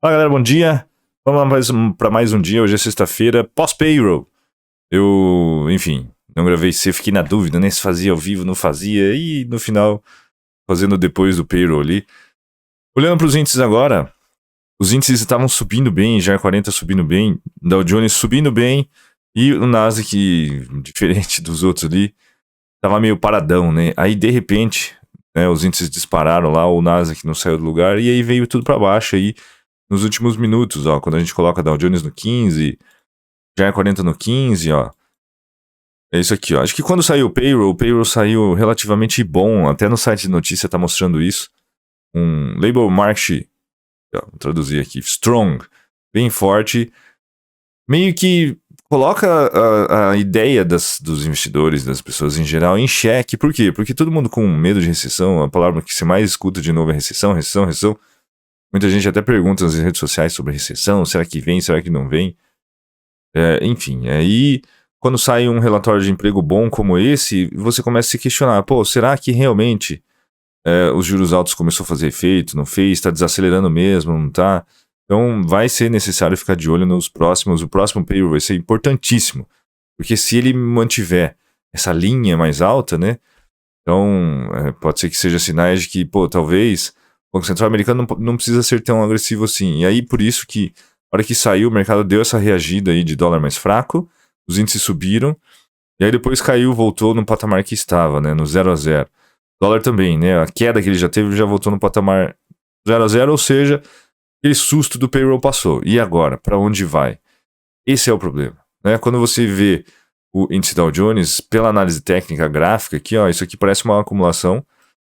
Fala galera, bom dia. Vamos lá para mais um dia. Hoje é sexta-feira, pós-payroll. Enfim, não gravei C, fiquei na dúvida, nem se fazia ao vivo, não fazia. E no final, fazendo depois do payroll ali. Olhando para os índices agora, os índices estavam subindo bem, já 40 subindo bem, Dow Jones subindo bem, e o Nasdaq, diferente dos outros ali, tava meio paradão, né? Aí de repente, né, os índices dispararam lá, o Nasdaq não saiu do lugar, e aí veio tudo para baixo aí. Nos últimos minutos, ó, quando a gente coloca Dow Jones no 15, já é 40 no 15, ó. É isso aqui, ó. Acho que quando saiu o payroll saiu relativamente bom, até no site de notícia tá mostrando isso. Um labor market, ó, vou traduzir aqui, strong, bem forte, meio que coloca a ideia dos investidores, das pessoas em geral, em xeque. Por quê? Porque todo mundo com medo de recessão, a palavra que você mais escuta de novo é recessão, recessão, recessão. Muita gente até pergunta nas redes sociais sobre recessão, será que vem, será que não vem? Enfim, aí quando sai um relatório de emprego bom como esse, você começa a se questionar, pô, será que realmente os juros altos começou a fazer efeito, não fez, está desacelerando mesmo, não tá? Então vai ser necessário ficar de olho nos próximos, o próximo payroll vai ser importantíssimo, porque se ele mantiver essa linha mais alta, né, então pode ser que seja sinais de que, pô, talvez o Banco Central americano não precisa ser tão agressivo assim. E aí, por isso que, na hora que saiu, o mercado deu essa reagida aí de dólar mais fraco, os índices subiram, e aí depois caiu, voltou no patamar que estava, né, no 0 a 0. Dólar também, né, a queda que ele já teve já voltou no patamar 0 a 0, ou seja, aquele susto do payroll passou. E agora, para onde vai? Esse é o problema, né? Quando você vê o índice Dow Jones, pela análise técnica gráfica aqui, ó, isso aqui parece uma acumulação,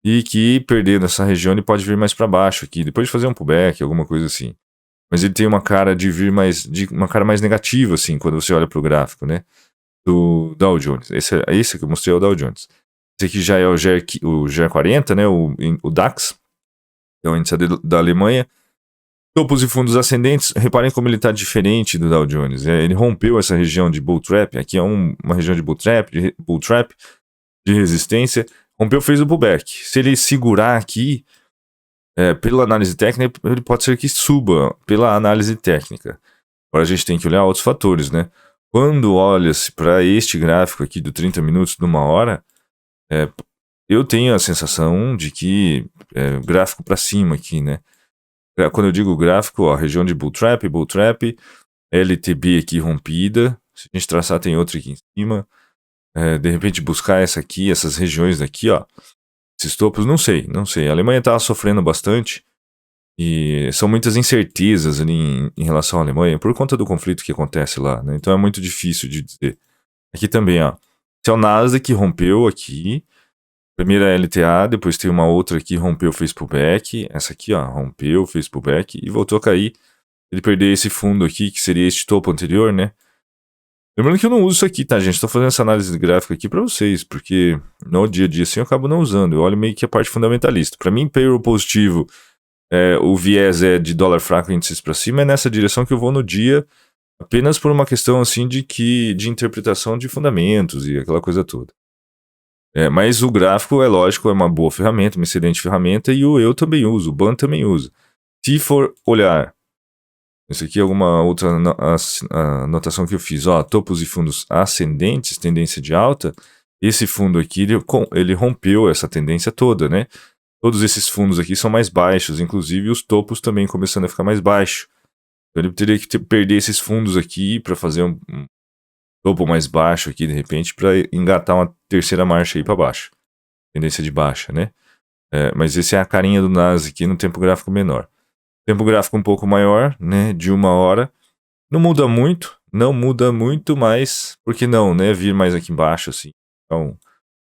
e que perder nessa região ele pode vir mais para baixo aqui, depois de fazer um pullback, alguma coisa assim. Mas ele tem uma cara uma cara mais negativa, assim, quando você olha para o gráfico, né? Do Dow Jones. Esse que eu mostrei é o Dow Jones. Esse aqui já é o GR40, né? O DAX, é o índice da Alemanha. Topos e fundos ascendentes, reparem como ele está diferente do Dow Jones. Ele rompeu essa região de bull trap, aqui é uma região de bull trap, de resistência. Rompeu, fez o pullback. Se ele segurar aqui, pela análise técnica, ele pode ser que suba pela análise técnica. Agora a gente tem que olhar outros fatores, né? Quando olha-se para este gráfico aqui do 30 minutos, de uma hora, eu tenho a sensação de que gráfico para cima aqui, né? Quando eu digo gráfico, ó, região de bull trap, LTB aqui rompida. Se a gente traçar, tem outra aqui em cima. De repente buscar essas regiões daqui, ó, esses topos, não sei. A Alemanha tá sofrendo bastante e são muitas incertezas ali em relação à Alemanha por conta do conflito que acontece lá, né? Então é muito difícil de dizer. Aqui também, ó, esse é o Nasdaq que rompeu aqui, primeira LTA, depois tem uma outra aqui, rompeu, fez pullback, essa aqui, ó, rompeu, fez pullback e voltou a cair. Ele perdeu esse fundo aqui, que seria este topo anterior, né? Lembrando que eu não uso isso aqui, tá, gente? Estou fazendo essa análise gráfica aqui para vocês, porque no dia a dia assim eu acabo não usando. Eu olho meio que a parte fundamentalista. Para mim, payroll positivo, o viés é de dólar fraco e índices para cima, é nessa direção que eu vou no dia, apenas por uma questão assim de interpretação de fundamentos e aquela coisa toda. Mas o gráfico, é lógico, é uma boa ferramenta, uma excelente ferramenta, e eu também uso, o BAN também usa. Se for olhar, isso aqui é alguma outra anotação que eu fiz. Ó, topos e fundos ascendentes, tendência de alta. Esse fundo aqui, ele rompeu essa tendência toda, né? Todos esses fundos aqui são mais baixos, inclusive os topos também começando a ficar mais baixos. Então ele teria que perder esses fundos aqui para fazer um topo mais baixo aqui, de repente, para engatar uma terceira marcha aí para baixo. Tendência de baixa, né? Mas esse é a carinha do Nasdaq aqui no tempo gráfico menor. Tempo gráfico um pouco maior, né, de uma hora. Não muda muito, mas por que não, né, vir mais aqui embaixo, assim. Então,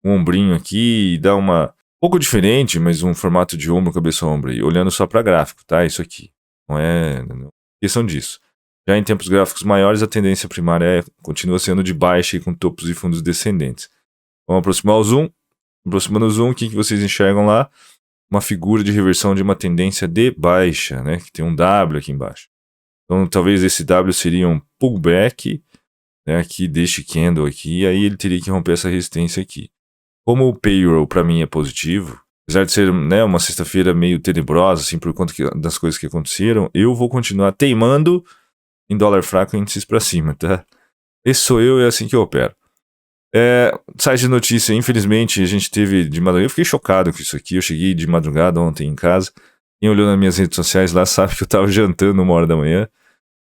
um ombrinho aqui e dá uma... pouco diferente, mas um formato de ombro, cabeça, ombro. E olhando só para gráfico, tá? Isso aqui. Não é questão disso. Já em tempos gráficos maiores, a tendência primária continua sendo de baixa e com topos e fundos descendentes. Vamos aproximar o zoom. Aproximando o zoom, o que vocês enxergam lá? Uma figura de reversão de uma tendência de baixa, né? Que tem um W aqui embaixo. Então, talvez esse W seria um pullback, né? Aqui deste candle aqui, e aí ele teria que romper essa resistência aqui. Como o payroll para mim é positivo, apesar de ser, né, uma sexta-feira meio tenebrosa, assim, por conta das coisas que aconteceram, eu vou continuar teimando em dólar fraco e índices pra cima, tá? Esse sou eu e é assim que eu opero. Site de notícia, infelizmente, a gente teve de madrugada. Eu fiquei chocado com isso aqui. Eu cheguei de madrugada ontem em casa. Quem olhou nas minhas redes sociais lá sabe que eu tava jantando 1 hora da manhã.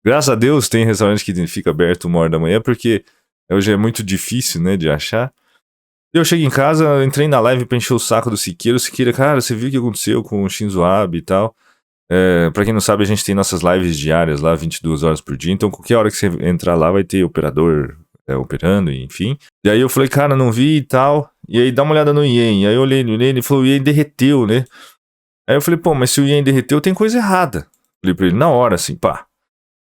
Graças a Deus tem restaurante que fica aberto 1 hora da manhã, porque hoje é muito difícil, né, de achar. Eu cheguei em casa, entrei na live pra encher o saco do Siqueira. O Siqueira, cara, você viu o que aconteceu com o Shinzo Abe e tal? Pra quem não sabe, a gente tem nossas lives diárias lá, 22 horas por dia. Então, qualquer hora que você entrar lá, vai ter operador operando, enfim. E aí eu falei, cara, não vi e tal. E aí dá uma olhada no Ien. Aí eu olhei no Ien, ele falou, o Ien derreteu, né? Aí eu falei, pô, mas se o Ien derreteu, tem coisa errada. Falei pra ele, na hora, assim, pá.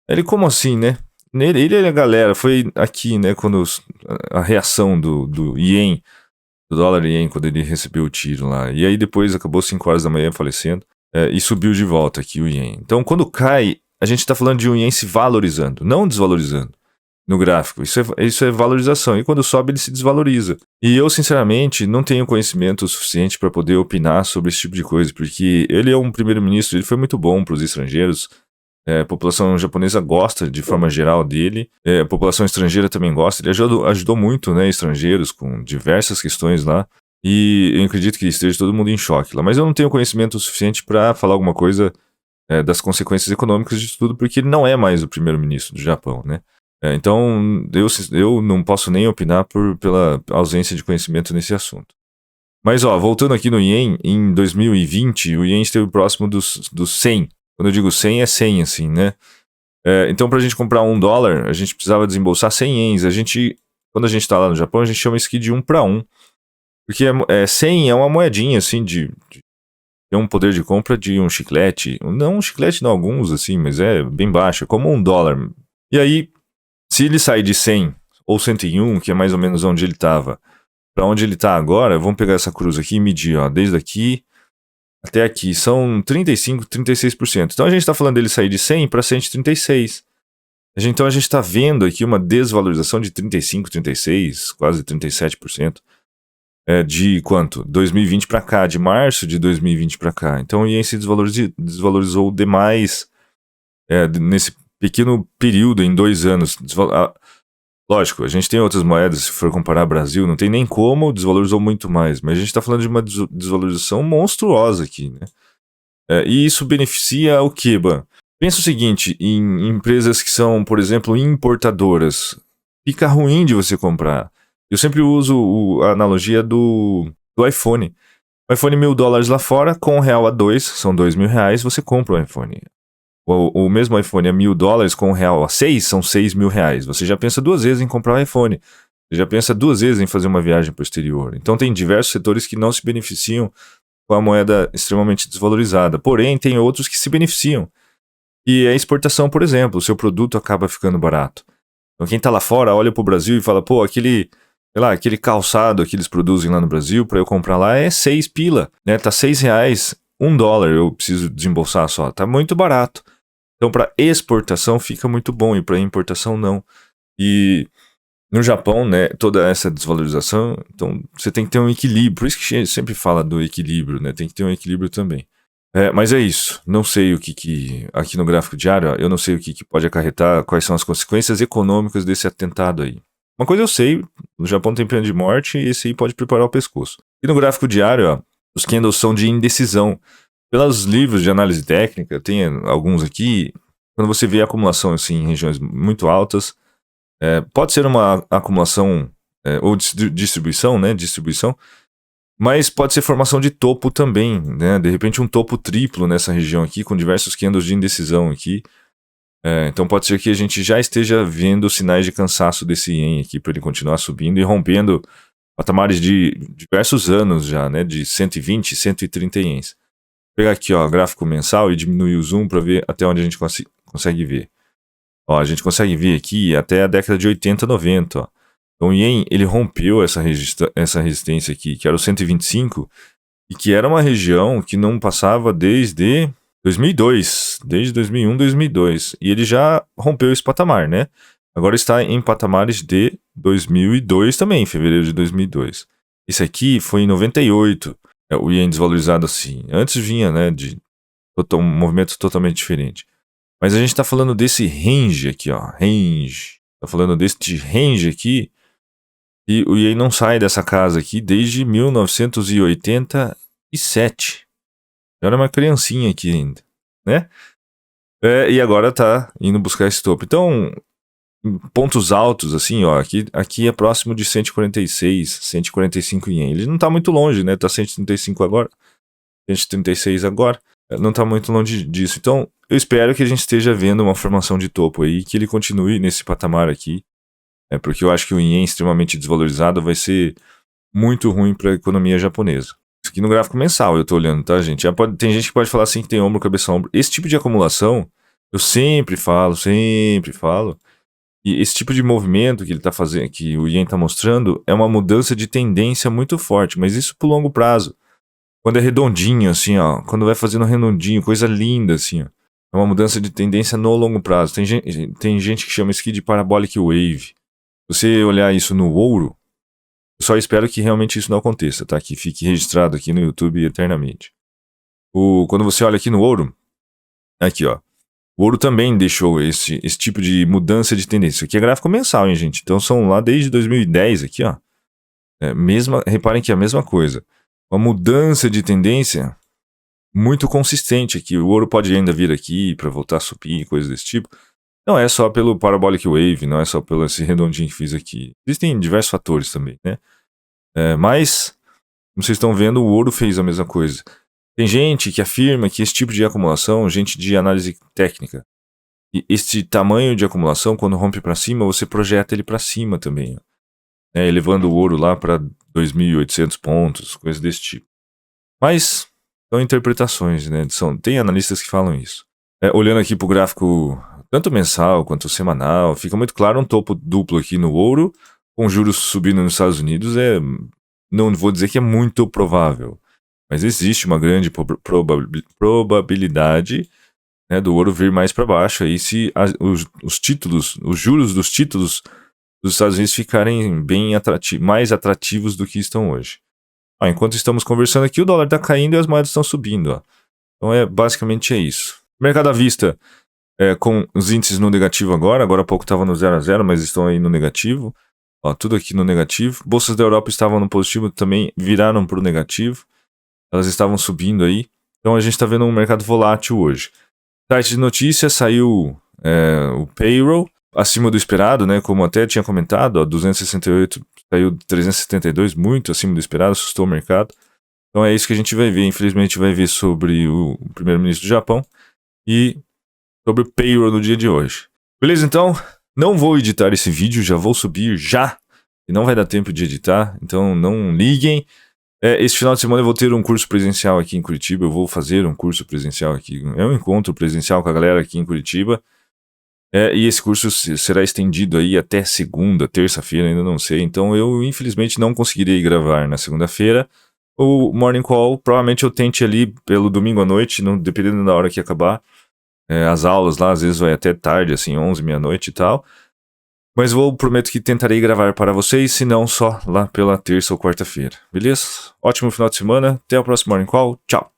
Ele, como assim, né? Ele e a galera, foi aqui, né, quando a reação do Ien, do dólar Ien, quando ele recebeu o tiro lá. E aí depois acabou 5 horas da manhã falecendo. E subiu de volta aqui o Ien. Então, quando cai, a gente tá falando de um Ien se valorizando, não desvalorizando. No gráfico, isso é valorização, e quando sobe ele se desvaloriza. E eu, sinceramente, não tenho conhecimento suficiente para poder opinar sobre esse tipo de coisa, porque ele é um primeiro-ministro, ele foi muito bom para os estrangeiros, a população japonesa gosta de forma geral dele, a população estrangeira também gosta, ele ajudou muito, né, estrangeiros com diversas questões lá, e eu acredito que esteja todo mundo em choque lá, mas eu não tenho conhecimento suficiente para falar alguma coisa das consequências econômicas disso tudo, porque ele não é mais o primeiro-ministro do Japão, né. Então, eu não posso nem opinar pela ausência de conhecimento nesse assunto. Mas, ó, voltando aqui no Ien, em 2020, o Ien esteve próximo dos 100. Quando eu digo 100, é 100, assim, né? Então, pra gente comprar $1, a gente precisava desembolsar 100 ienes. Quando a gente tá lá no Japão, a gente chama isso aqui de 1 para 1. Porque 100 é uma moedinha, assim, tem um poder de compra de um chiclete. Não um chiclete, não, alguns, assim, mas é bem baixo. É como $1. E aí, se ele sair de 100 ou 101, que é mais ou menos onde ele estava, para onde ele está agora, vamos pegar essa cruz aqui e medir, ó, desde aqui até aqui, são 35, 36%. Então a gente está falando dele sair de 100 para 136. Então a gente está vendo aqui uma desvalorização de 35, 36, quase 37%. De quanto? 2020 para cá, de março de 2020 para cá. Então o Ien se desvalorizou demais nesse pequeno período, em 2 anos. Lógico, a gente tem outras moedas, se for comparar Brasil, não tem nem como, desvalorizou muito mais. Mas a gente está falando de uma desvalorização monstruosa aqui, né? E isso beneficia o quê, Ban? Pensa o seguinte, em empresas que são, por exemplo, importadoras. Fica ruim de você comprar. Eu sempre uso a analogia do iPhone. O iPhone $1.000 lá fora, com R$1 a 2, são R$2.000, você compra o iPhone. O mesmo iPhone a $1.000 com R$1 a 6, são R$6.000. Você já pensa 2 vezes em comprar um iPhone. Você já pensa 2 vezes em fazer uma viagem para o exterior. Então tem diversos setores que não se beneficiam com a moeda extremamente desvalorizada. Porém, tem outros que se beneficiam. E a exportação, por exemplo, o seu produto acaba ficando barato. Então quem está lá fora olha para o Brasil e fala, pô, aquele calçado que eles produzem lá no Brasil, para eu comprar lá é 6 pila, né? Tá R$6, $1 eu preciso desembolsar só. Tá muito barato. Então, para exportação fica muito bom e para importação não. E no Japão, né, toda essa desvalorização, então você tem que ter um equilíbrio. Por isso que a gente sempre fala do equilíbrio, né? Tem que ter um equilíbrio também. Mas é isso. Não sei o que aqui no gráfico diário, ó, eu não sei o que pode acarretar, quais são as consequências econômicas desse atentado aí. Uma coisa eu sei, no Japão tem pena de morte e esse aí pode preparar o pescoço. E no gráfico diário, ó, os candles são de indecisão. Pelos livros de análise técnica, tem alguns aqui, quando você vê a acumulação assim, em regiões muito altas, pode ser uma acumulação ou distribuição, né? Distribuição, mas pode ser formação de topo também, né? De repente um topo triplo nessa região aqui, com diversos candles de indecisão aqui. Então pode ser que a gente já esteja vendo sinais de cansaço desse ien aqui, para ele continuar subindo e rompendo patamares de diversos anos já, né? De 120, 130 ienes. Vou pegar aqui, ó, gráfico mensal e diminuir o zoom para ver até onde a gente consegue ver. Ó, a gente consegue ver aqui até a década de 80, 90, ó. Então o Ien, ele rompeu essa resistência aqui, que era o 125, e que era uma região que não passava desde 2002, desde 2001, 2002. E ele já rompeu esse patamar, né? Agora está em patamares de 2002 também, em fevereiro de 2002. Esse aqui foi em 98. o ien desvalorizado assim. Antes vinha, né, de um movimento totalmente diferente. Mas a gente tá falando desse range aqui, ó. Range. Tá falando deste range aqui. E o ien não sai dessa casa aqui desde 1987. Eu era uma criancinha aqui ainda, né? E agora tá indo buscar esse topo. Então, em pontos altos, assim, ó, aqui é próximo de 146, 145 ien. Ele não tá muito longe, né? Tá 135 agora, 136 agora. Não tá muito longe disso. Então, eu espero que a gente esteja vendo uma formação de topo aí, que ele continue nesse patamar aqui. Porque eu acho que o ien extremamente desvalorizado vai ser muito ruim para a economia japonesa. Isso aqui no gráfico mensal eu tô olhando, tá, gente? Tem gente que pode falar assim que tem ombro, cabeça, ombro. Esse tipo de acumulação, eu sempre falo, e esse tipo de movimento que ele tá fazendo, que o ien tá mostrando, é uma mudança de tendência muito forte, mas isso pro longo prazo. Quando é redondinho, assim, ó, quando vai fazendo redondinho, coisa linda, assim, ó. É uma mudança de tendência no longo prazo. Tem gente que chama isso aqui de parabolic wave. Você olhar isso no ouro, eu só espero que realmente isso não aconteça, tá? Que fique registrado aqui no YouTube eternamente. Quando você olha aqui no ouro, aqui, ó. O ouro também deixou esse tipo de mudança de tendência. Isso aqui é gráfico mensal, hein, gente? Então são lá desde 2010 aqui, ó. Reparem que é a mesma coisa. Uma mudança de tendência muito consistente aqui. O ouro pode ainda vir aqui para voltar a subir, coisas desse tipo. Não é só pelo Parabolic Wave, não é só pelo esse redondinho que fiz aqui. Existem diversos fatores também, né? Mas, como vocês estão vendo, o ouro fez a mesma coisa. Tem gente que afirma que esse tipo de acumulação, gente de análise técnica, e este tamanho de acumulação, quando rompe para cima, você projeta ele para cima também, elevando o ouro lá para 2.800 pontos, coisas desse tipo. Mas são interpretações, né? Tem analistas que falam isso. Olhando aqui para o gráfico, tanto mensal quanto semanal, fica muito claro um topo duplo aqui no ouro, com juros subindo nos Estados Unidos. Não vou dizer que é muito provável, mas existe uma grande probabilidade, né, do ouro vir mais para baixo aí se os juros dos títulos dos Estados Unidos ficarem mais atrativos do que estão hoje. Enquanto estamos conversando aqui, o dólar está caindo e as moedas estão subindo. Então basicamente é isso. Mercado à vista, com os índices no negativo agora há pouco estava no 0 a 0, mas estão aí no negativo. Tudo aqui no negativo. Bolsas da Europa estavam no positivo, também viraram para o negativo. Elas estavam subindo aí. Então a gente está vendo um mercado volátil hoje. Site de notícias, saiu o payroll acima do esperado, né? Como até tinha comentado, 268 saiu 372, muito acima do esperado, assustou o mercado. Então é isso que a gente vai ver. Infelizmente vai ver sobre o primeiro-ministro do Japão e sobre o payroll no dia de hoje. Beleza, então? Não vou editar esse vídeo, já vou subir já. E não vai dar tempo de editar, então não liguem. Esse final de semana eu vou ter um curso presencial aqui em Curitiba. Eu vou fazer um curso presencial aqui. É um encontro presencial com a galera aqui em Curitiba. E esse curso será estendido aí até segunda, terça-feira, ainda não sei. Então eu, infelizmente, não conseguirei gravar na segunda-feira. O Morning Call, provavelmente eu tente ali pelo domingo à noite, dependendo da hora que acabar. As aulas lá, às vezes vai até tarde, assim, 11, meia-noite e tal. Mas prometo que tentarei gravar para vocês, se não só lá pela terça ou quarta-feira. Beleza? Ótimo final de semana. Até o próximo Morning Call. Tchau.